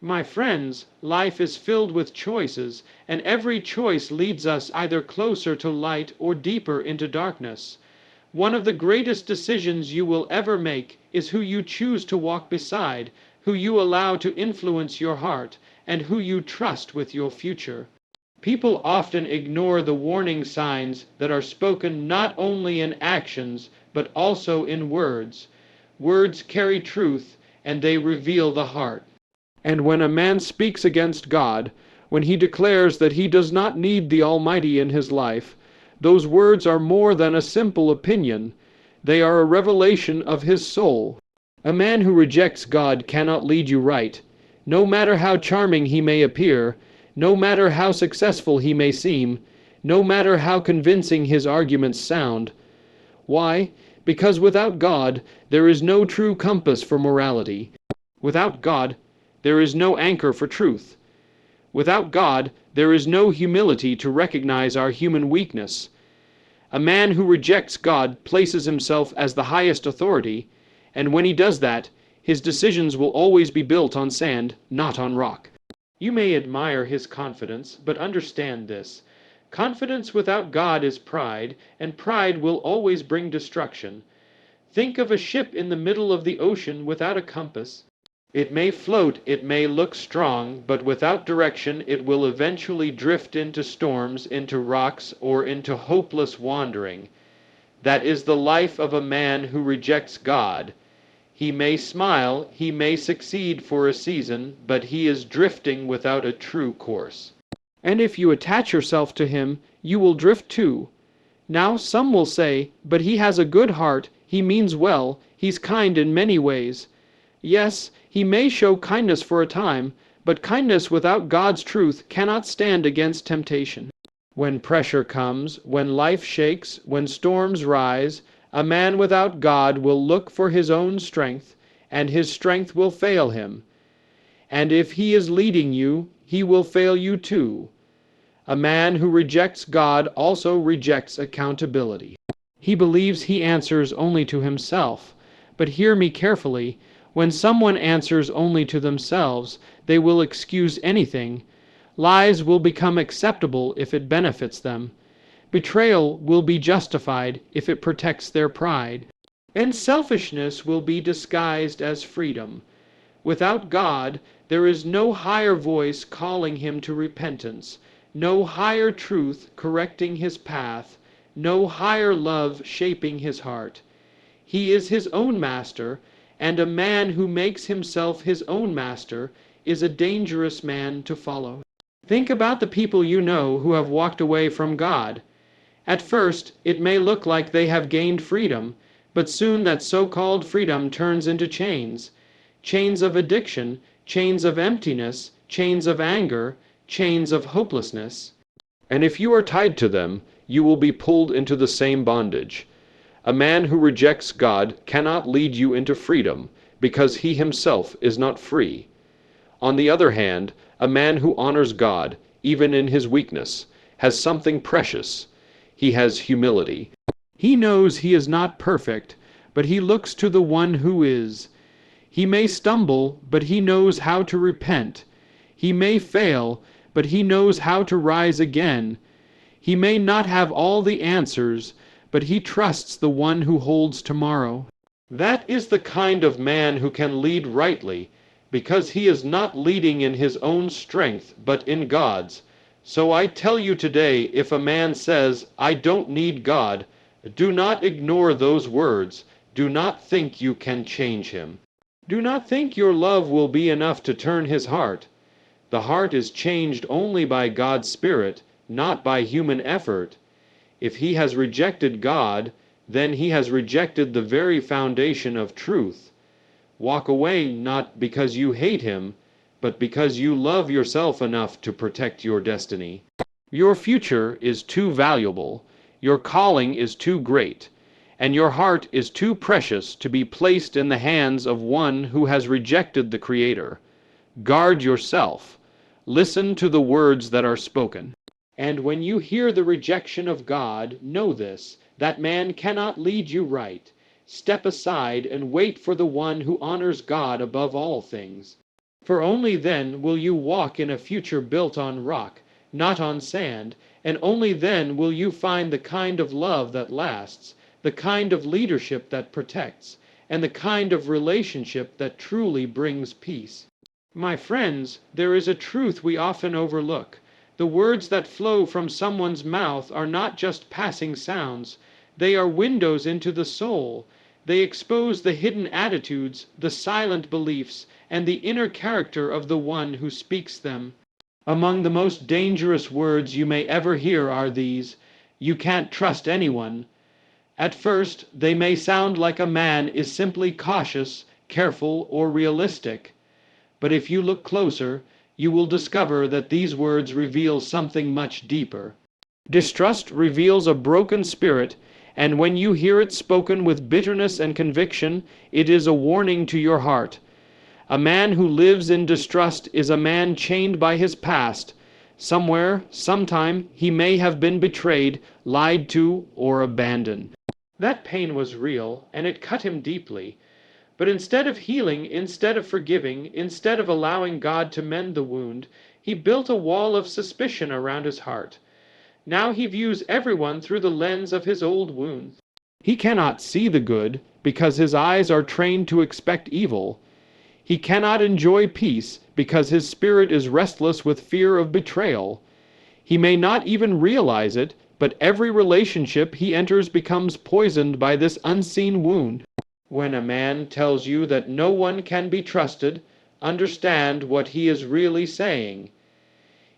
My friends, life is filled with choices, and every choice leads us either closer to light or deeper into darkness. One of the greatest decisions you will ever make is who you choose to walk beside, who you allow to influence your heart, and who you trust with your future. People often ignore the warning signs that are spoken not only in actions, but also in words. Words carry truth, and they reveal the heart. And when a man speaks against God, when he declares that he does not need the Almighty in his life, those words are more than a simple opinion. They are a revelation of his soul. A man who rejects God cannot lead you right. No matter how charming he may appear, no matter how successful he may seem, no matter how convincing his arguments sound. Why? Because without God, there is no true compass for morality. Without God, there is no anchor for truth. Without God, there is no humility to recognize our human weakness. A man who rejects God places himself as the highest authority, and when he does that, his decisions will always be built on sand, not on rock. You may admire his confidence, but understand this. Confidence without God is pride, and pride will always bring destruction. Think of a ship in the middle of the ocean without a compass. It may float, it may look strong, but without direction it will eventually drift into storms, into rocks, or into hopeless wandering. That is the life of a man who rejects God. He may smile, he may succeed for a season, but he is drifting without a true course. And if you attach yourself to him, you will drift too. Now some will say, but he has a good heart, he means well, he's kind in many ways. Yes, he may show kindness for a time, but kindness without God's truth cannot stand against temptation. When pressure comes, when life shakes, when storms rise, a man without God will look for his own strength, and his strength will fail him. And if he is leading you, he will fail you too. A man who rejects God also rejects accountability. He believes he answers only to himself. But hear me carefully. When someone answers only to themselves, they will excuse anything. Lies will become acceptable if it benefits them. Betrayal will be justified if it protects their pride. And selfishness will be disguised as freedom. Without God, there is no higher voice calling him to repentance, no higher truth correcting his path, no higher love shaping his heart. He is his own master, and a man who makes himself his own master is a dangerous man to follow. Think about the people you know who have walked away from God. At first, it may look like they have gained freedom, but soon that so-called freedom turns into chains. Chains of addiction, chains of emptiness, chains of anger, chains of hopelessness. And if you are tied to them, you will be pulled into the same bondage. A man who rejects God cannot lead you into freedom, because he himself is not free. On the other hand, a man who honors God, even in his weakness, has something precious. He has humility. He knows he is not perfect, but he looks to the one who is. He may stumble, but he knows how to repent. He may fail, but he knows how to rise again. He may not have all the answers, but he trusts the one who holds tomorrow. That is the kind of man who can lead rightly, because he is not leading in his own strength, but in God's. So I tell you today, if a man says, "I don't need God," do not ignore those words. Do not think you can change him. Do not think your love will be enough to turn his heart. The heart is changed only by God's Spirit, not by human effort. If he has rejected God, then he has rejected the very foundation of truth. Walk away not because you hate him, but because you love yourself enough to protect your destiny. Your future is too valuable, your calling is too great, and your heart is too precious to be placed in the hands of one who has rejected the Creator. Guard yourself. Listen to the words that are spoken. And when you hear the rejection of God, know this, that man cannot lead you right. Step aside and wait for the one who honors God above all things. For only then will you walk in a future built on rock, not on sand, and only then will you find the kind of love that lasts, the kind of leadership that protects, and the kind of relationship that truly brings peace. My friends, there is a truth we often overlook. The words that flow from someone's mouth are not just passing sounds, they are windows into the soul. They expose the hidden attitudes, the silent beliefs, and the inner character of the one who speaks them. Among the most dangerous words you may ever hear are these: "You can't trust anyone." At first, they may sound like a man is simply cautious, careful, or realistic. But if you look closer, you will discover that these words reveal something much deeper. Distrust reveals a broken spirit, and when you hear it spoken with bitterness and conviction, it is a warning to your heart. A man who lives in distrust is a man chained by his past. Somewhere, sometime, he may have been betrayed, lied to, or abandoned. That pain was real, and it cut him deeply. But instead of healing, instead of forgiving, instead of allowing God to mend the wound, he built a wall of suspicion around his heart. Now he views everyone through the lens of his old wound. He cannot see the good, because his eyes are trained to expect evil. He cannot enjoy peace, because his spirit is restless with fear of betrayal. He may not even realize it, but every relationship he enters becomes poisoned by this unseen wound. When a man tells you that no one can be trusted, understand what he is really saying.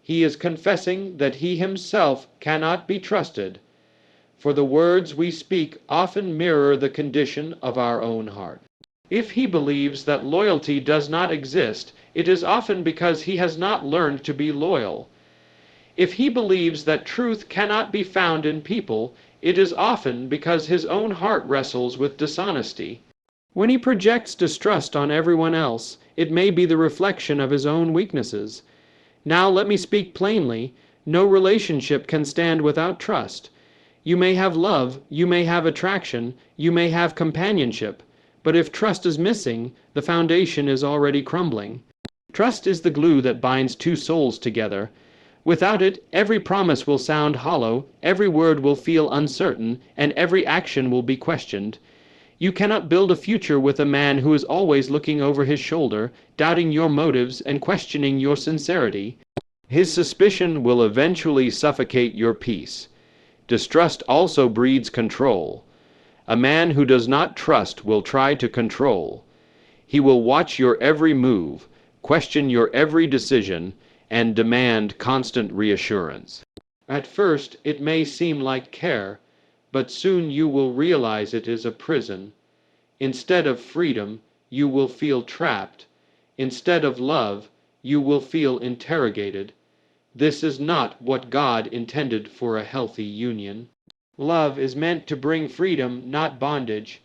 He is confessing that he himself cannot be trusted, for the words we speak often mirror the condition of our own heart. If he believes that loyalty does not exist, it is often because he has not learned to be loyal. If he believes that truth cannot be found in people, it is often because his own heart wrestles with dishonesty. When he projects distrust on everyone else, it may be the reflection of his own weaknesses. Now let me speak plainly. No relationship can stand without trust. You may have love, you may have attraction, you may have companionship, but if trust is missing, the foundation is already crumbling. Trust is the glue that binds two souls together. Without it, every promise will sound hollow, every word will feel uncertain, and every action will be questioned. You cannot build a future with a man who is always looking over his shoulder, doubting your motives and questioning your sincerity. His suspicion will eventually suffocate your peace. Distrust also breeds control. A man who does not trust will try to control. He will watch your every move, question your every decision, and demand constant reassurance. At first, it may seem like care, but soon you will realize it is a prison. Instead of freedom, you will feel trapped. Instead of love, you will feel interrogated. This is not what God intended for a healthy union. Love is meant to bring freedom, not bondage.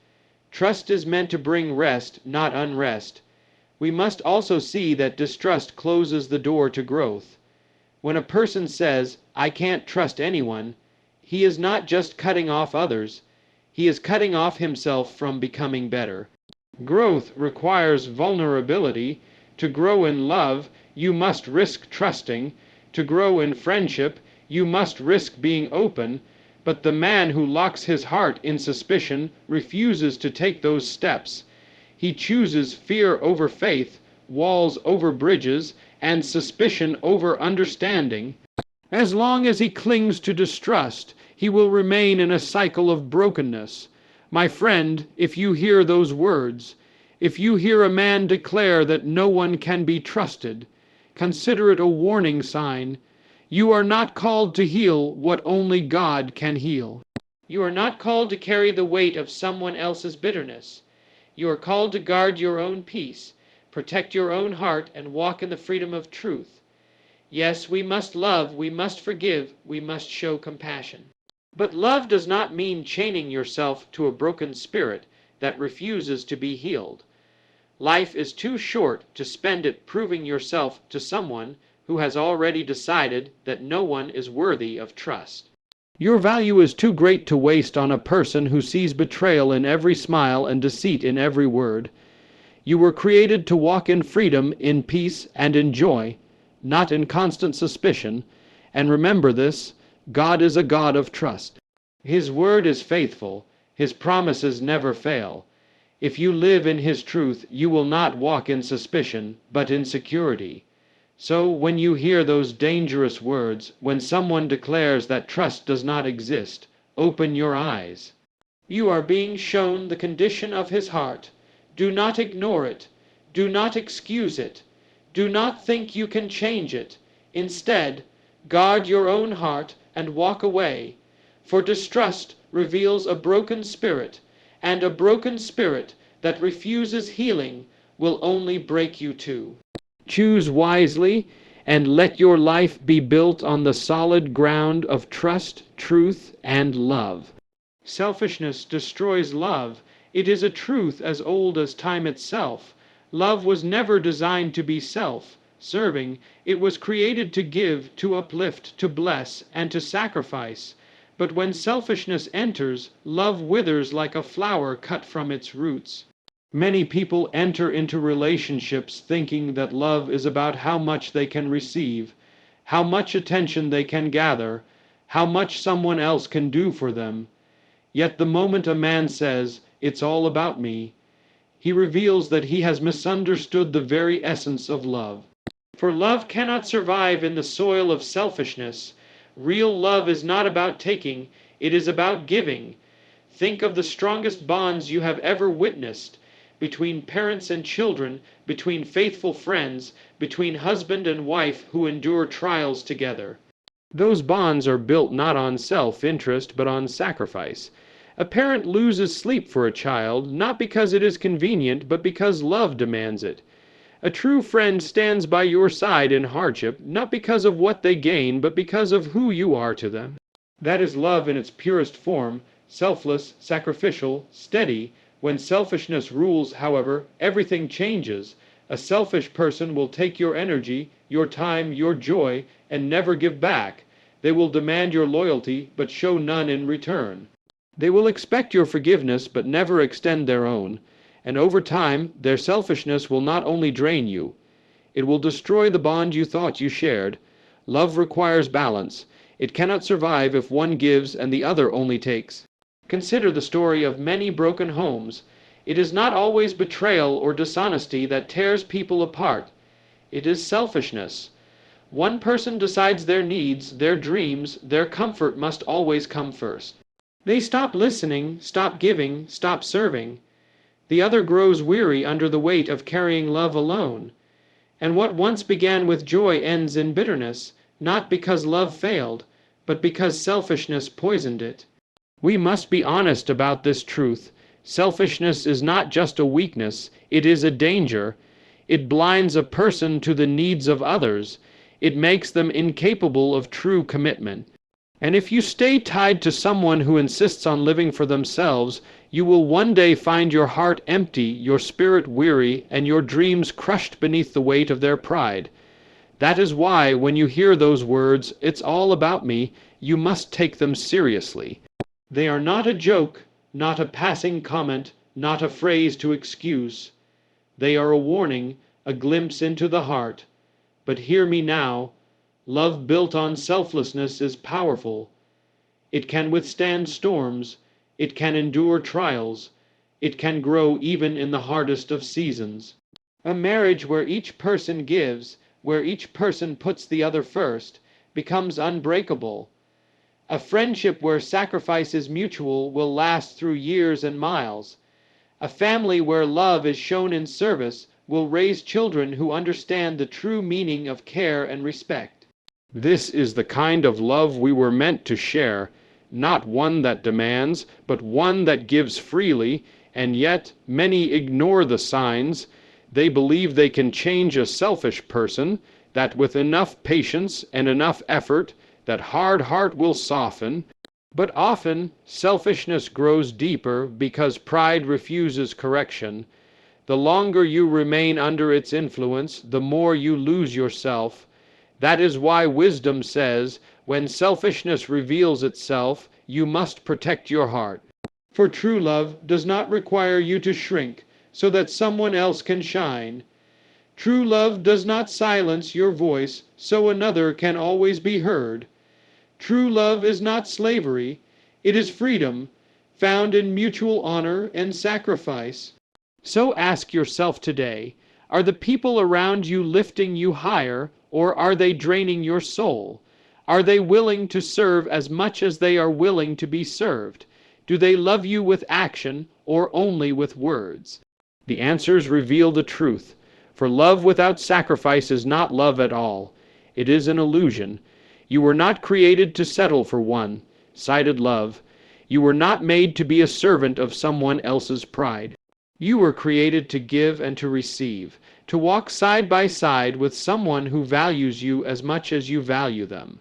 Trust is meant to bring rest, not unrest. We must also see that distrust closes the door to growth. When a person says, "I can't trust anyone," he is not just cutting off others, he is cutting off himself from becoming better. Growth requires vulnerability. To grow in love, you must risk trusting. To grow in friendship, you must risk being open. But the man who locks his heart in suspicion refuses to take those steps. He chooses fear over faith, walls over bridges, and suspicion over understanding. As long as he clings to distrust, he will remain in a cycle of brokenness. My friend, if you hear those words, if you hear a man declare that no one can be trusted, consider it a warning sign. You are not called to heal what only God can heal. You are not called to carry the weight of someone else's bitterness. You are called to guard your own peace, protect your own heart, and walk in the freedom of truth. Yes, we must love, we must forgive, we must show compassion. But love does not mean chaining yourself to a broken spirit that refuses to be healed. Life is too short to spend it proving yourself to someone who has already decided that no one is worthy of trust. Your value is too great to waste on a person who sees betrayal in every smile and deceit in every word. You were created to walk in freedom, in peace, and in joy, not in constant suspicion. And remember this: God is a God of trust. His word is faithful. His promises never fail. If you live in His truth, you will not walk in suspicion, but in security. So when you hear those dangerous words, when someone declares that trust does not exist, open your eyes. You are being shown the condition of his heart. Do not ignore it. Do not excuse it. Do not think you can change it. Instead, guard your own heart and walk away. For distrust reveals a broken spirit, and a broken spirit that refuses healing will only break you too. Choose wisely, and let your life be built on the solid ground of trust, truth, and love. Selfishness destroys love. It is a truth as old as time itself. Love was never designed to be self-serving. It was created to give, to uplift, to bless, and to sacrifice. But when selfishness enters, love withers like a flower cut from its roots. Many people enter into relationships thinking that love is about how much they can receive, how much attention they can gather, how much someone else can do for them. Yet the moment a man says, "It's all about me," he reveals that he has misunderstood the very essence of love. For love cannot survive in the soil of selfishness. Real love is not about taking, it is about giving. Think of the strongest bonds you have ever witnessed: between parents and children, between faithful friends, between husband and wife who endure trials together. Those bonds are built not on self-interest, but on sacrifice. A parent loses sleep for a child, not because it is convenient, but because love demands it. A true friend stands by your side in hardship, not because of what they gain, but because of who you are to them. That is love in its purest form, selfless, sacrificial, steady. When selfishness rules, however, everything changes. A selfish person will take your energy, your time, your joy, and never give back. They will demand your loyalty, but show none in return. They will expect your forgiveness, but never extend their own. And over time, their selfishness will not only drain you, it will destroy the bond you thought you shared. Love requires balance. It cannot survive if one gives and the other only takes. Consider the story of many broken homes. It is not always betrayal or dishonesty that tears people apart. It is selfishness. One person decides their needs, their dreams, their comfort must always come first. They stop listening, stop giving, stop serving. The other grows weary under the weight of carrying love alone. And what once began with joy ends in bitterness, not because love failed, but because selfishness poisoned it. We must be honest about this truth. Selfishness is not just a weakness, it is a danger. It blinds a person to the needs of others. It makes them incapable of true commitment. And if you stay tied to someone who insists on living for themselves, you will one day find your heart empty, your spirit weary, and your dreams crushed beneath the weight of their pride. That is why, when you hear those words, "It's all about me," you must take them seriously. They are not a joke, not a passing comment, not a phrase to excuse. They are a warning, a glimpse into the heart. But hear me now. Love built on selflessness is powerful. It can withstand storms. It can endure trials. It can grow even in the hardest of seasons. A marriage where each person gives, where each person puts the other first, becomes unbreakable. A friendship where sacrifice is mutual will last through years and miles. A family where love is shown in service will raise children who understand the true meaning of care and respect. This is the kind of love we were meant to share, not one that demands, but one that gives freely, and yet many ignore the signs. They believe they can change a selfish person, that with enough patience and enough effort, that hard heart will soften. But often, selfishness grows deeper because pride refuses correction. The longer you remain under its influence, the more you lose yourself. That is why wisdom says, when selfishness reveals itself, you must protect your heart. For true love does not require you to shrink, so that someone else can shine. True love does not silence your voice so another can always be heard. True love is not slavery, it is freedom, found in mutual honor and sacrifice. So ask yourself today, are the people around you lifting you higher, or are they draining your soul? Are they willing to serve as much as they are willing to be served? Do they love you with action, or only with words? The answers reveal the truth, for love without sacrifice is not love at all. It is an illusion. You were not created to settle for one-sided love. You were not made to be a servant of someone else's pride. You were created to give and to receive, to walk side by side with someone who values you as much as you value them.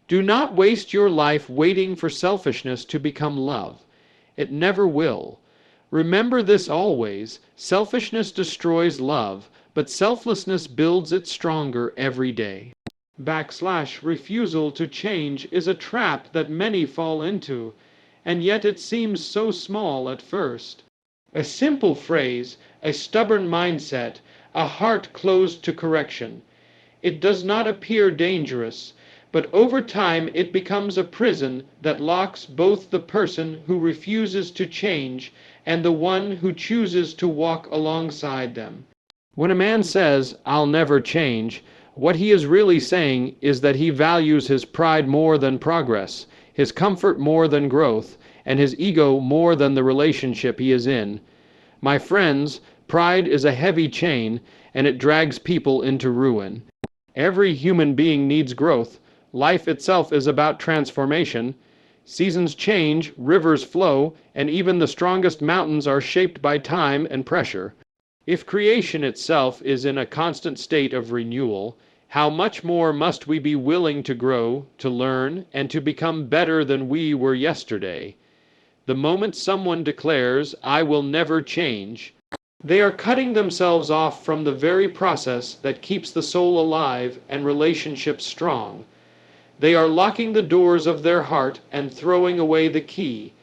Do not waste your life waiting for selfishness to become love. It never will. Remember this always: selfishness destroys love, but selflessness builds it stronger every day. Refusal to change is a trap that many fall into, and yet it seems so small at first. A simple phrase, a stubborn mindset, a heart closed to correction. It does not appear dangerous, but over time it becomes a prison that locks both the person who refuses to change and the one who chooses to walk alongside them. When a man says, "I'll never change," what he is really saying is that he values his pride more than progress, his comfort more than growth, and his ego more than the relationship he is in. My friends, pride is a heavy chain, and it drags people into ruin. Every human being needs growth. Life itself is about transformation. Seasons change, rivers flow, and even the strongest mountains are shaped by time and pressure. If creation itself is in a constant state of renewal, how much more must we be willing to grow, to learn, and to become better than we were yesterday? The moment someone declares, "I will never change," they are cutting themselves off from the very process that keeps the soul alive and relationships strong. They are locking the doors of their heart and throwing away the key.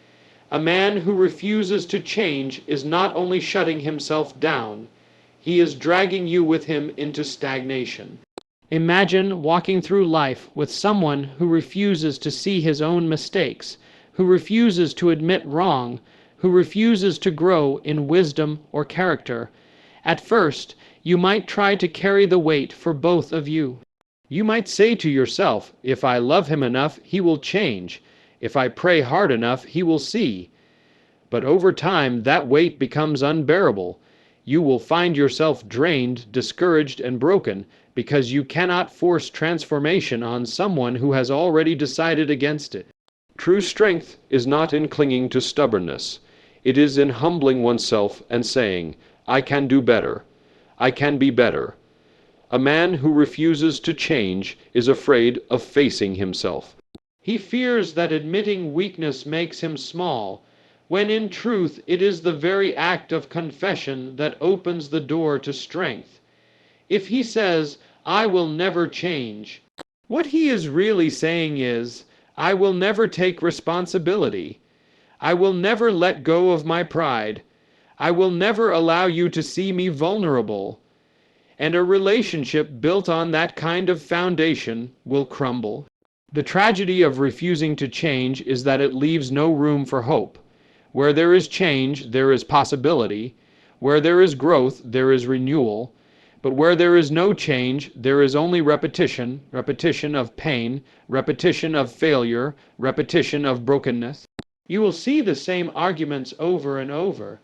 A man who refuses to change is not only shutting himself down, he is dragging you with him into stagnation. Imagine walking through life with someone who refuses to see his own mistakes, who refuses to admit wrong, who refuses to grow in wisdom or character. At first, you might try to carry the weight for both of you. You might say to yourself, "If I love him enough, he will change. If I pray hard enough, he will see." But over time, that weight becomes unbearable. You will find yourself drained, discouraged, and broken because you cannot force transformation on someone who has already decided against it. True strength is not in clinging to stubbornness. It is in humbling oneself and saying, "I can do better. I can be better." A man who refuses to change is afraid of facing himself. He fears that admitting weakness makes him small, when in truth it is the very act of confession that opens the door to strength. If he says, "I will never change," what he is really saying is, "I will never take responsibility. I will never let go of my pride. I will never allow you to see me vulnerable." And a relationship built on that kind of foundation will crumble. The tragedy of refusing to change is that it leaves no room for hope. Where there is change, there is possibility. Where there is growth, there is renewal. But where there is no change, there is only repetition, repetition of pain, repetition of failure, repetition of brokenness. You will see the same arguments over and over.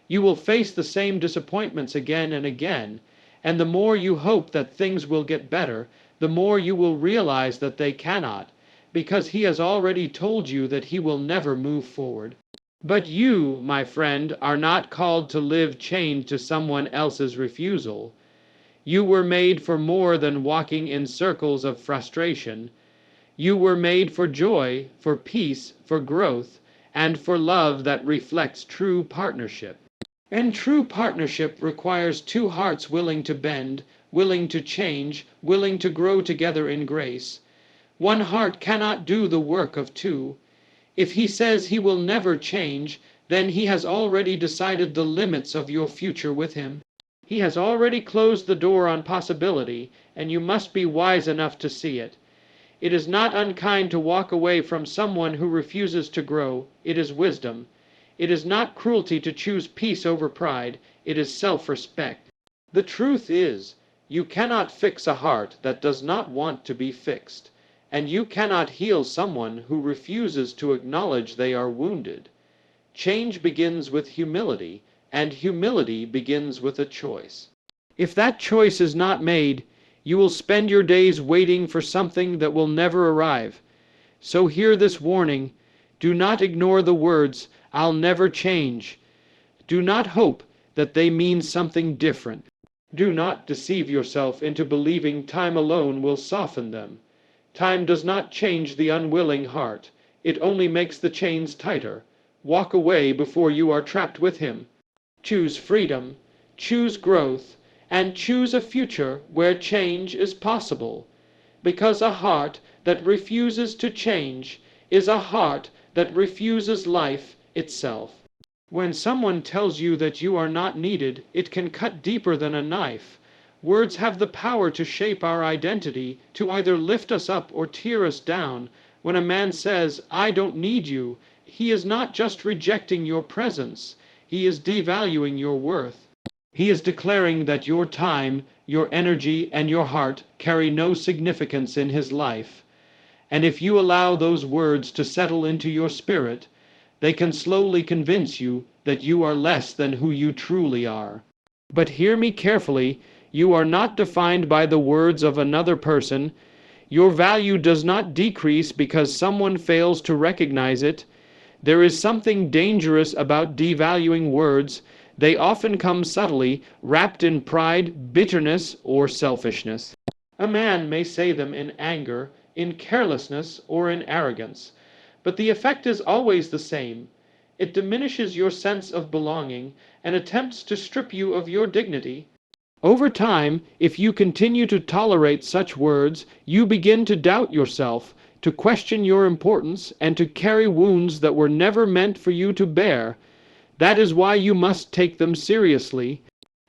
You will face the same disappointments again and again. And the more you hope that things will get better, the more you will realize that they cannot, because he has already told you that he will never move forward. But you, my friend, are not called to live chained to someone else's refusal. You were made for more than walking in circles of frustration. You were made for joy, for peace, for growth, and for love that reflects true partnership. And true partnership requires two hearts willing to bend, willing to change, willing to grow together in grace. One heart cannot do the work of two. If he says he will never change, then he has already decided the limits of your future with him. He has already closed the door on possibility, and you must be wise enough to see it. It is not unkind to walk away from someone who refuses to grow. It is wisdom. It is not cruelty to choose peace over pride. It is self-respect. The truth is, you cannot fix a heart that does not want to be fixed, and you cannot heal someone who refuses to acknowledge they are wounded. Change begins with humility, and humility begins with a choice. If that choice is not made, you will spend your days waiting for something that will never arrive. So hear this warning. Do not ignore the words, "I'll never change." Do not hope that they mean something different. Do not deceive yourself into believing time alone will soften them. Time does not change the unwilling heart. It only makes the chains tighter. Walk away before you are trapped with him. Choose freedom, choose growth, and choose a future where change is possible. Because a heart that refuses to change is a heart that refuses life itself. When someone tells you that you are not needed, it can cut deeper than a knife. Words have the power to shape our identity, to either lift us up or tear us down. When a man says, "I don't need you," he is not just rejecting your presence. He is devaluing your worth. He is declaring that your time, your energy, and your heart carry no significance in his life. And if you allow those words to settle into your spirit, they can slowly convince you that you are less than who you truly are. But hear me carefully, you are not defined by the words of another person. Your value does not decrease because someone fails to recognize it. There is something dangerous about devaluing words. They often come subtly, wrapped in pride, bitterness, or selfishness. A man may say them in anger, in carelessness, or in arrogance. But the effect is always the same. It diminishes your sense of belonging and attempts to strip you of your dignity. Over time, if you continue to tolerate such words, you begin to doubt yourself, to question your importance, and to carry wounds that were never meant for you to bear. That is why you must take them seriously.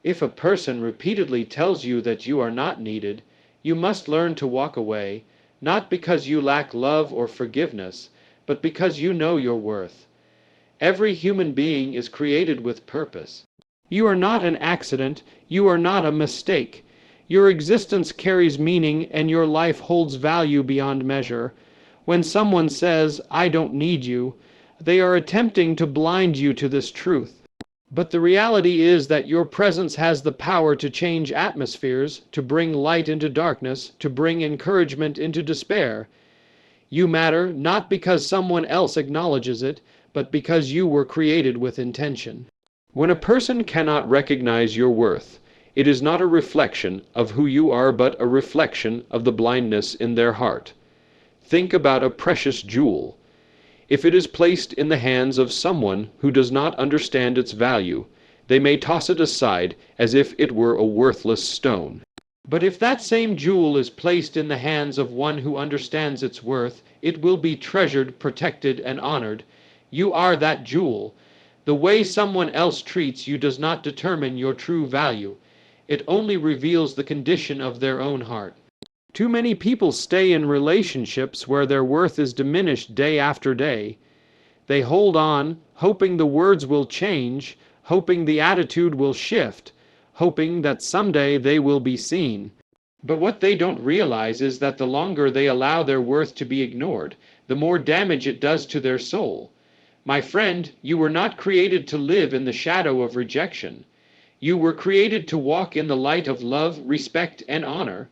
If a person repeatedly tells you that you are not needed, you must learn to walk away, not because you lack love or forgiveness, but because you know your worth. Every human being is created with purpose. You are not an accident, you are not a mistake. Your existence carries meaning and your life holds value beyond measure. When someone says, "I don't need you," they are attempting to blind you to this truth. But the reality is that your presence has the power to change atmospheres, to bring light into darkness, to bring encouragement into despair. You matter not because someone else acknowledges it, but because you were created with intention. When a person cannot recognize your worth, it is not a reflection of who you are, but a reflection of the blindness in their heart. Think about a precious jewel. If it is placed in the hands of someone who does not understand its value, they may toss it aside as if it were a worthless stone. But if that same jewel is placed in the hands of one who understands its worth, it will be treasured, protected, and honored. You are that jewel. The way someone else treats you does not determine your true value. It only reveals the condition of their own heart. Too many people stay in relationships where their worth is diminished day after day. They hold on, hoping the words will change, hoping the attitude will shift, hoping that someday they will be seen. But what they don't realize is that the longer they allow their worth to be ignored, the more damage it does to their soul. My friend, you were not created to live in the shadow of rejection. You were created to walk in the light of love, respect, and honor.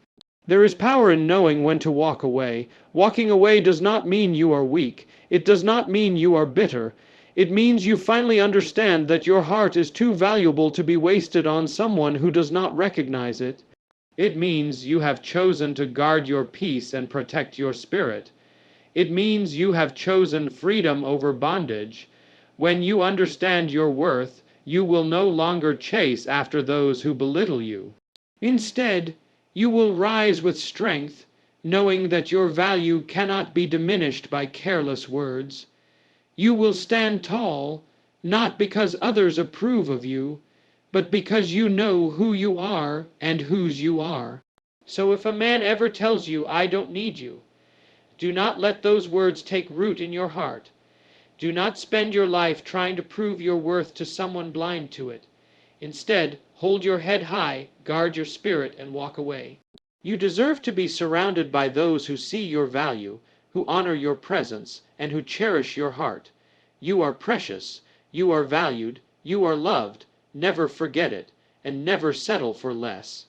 There is power in knowing when to walk away. Walking away does not mean you are weak. It does not mean you are bitter. It means you finally understand that your heart is too valuable to be wasted on someone who does not recognize it. It means you have chosen to guard your peace and protect your spirit. It means you have chosen freedom over bondage. When you understand your worth, you will no longer chase after those who belittle you. Instead, you will rise with strength, knowing that your value cannot be diminished by careless words. You will stand tall, not because others approve of you, but because you know who you are and whose you are. So if a man ever tells you, "I don't need you," do not let those words take root in your heart. Do not spend your life trying to prove your worth to someone blind to it. Instead, hold your head high, guard your spirit, and walk away. You deserve to be surrounded by those who see your value, who honor your presence, and who cherish your heart. You are precious, you are valued, you are loved. Never forget it, and never settle for less.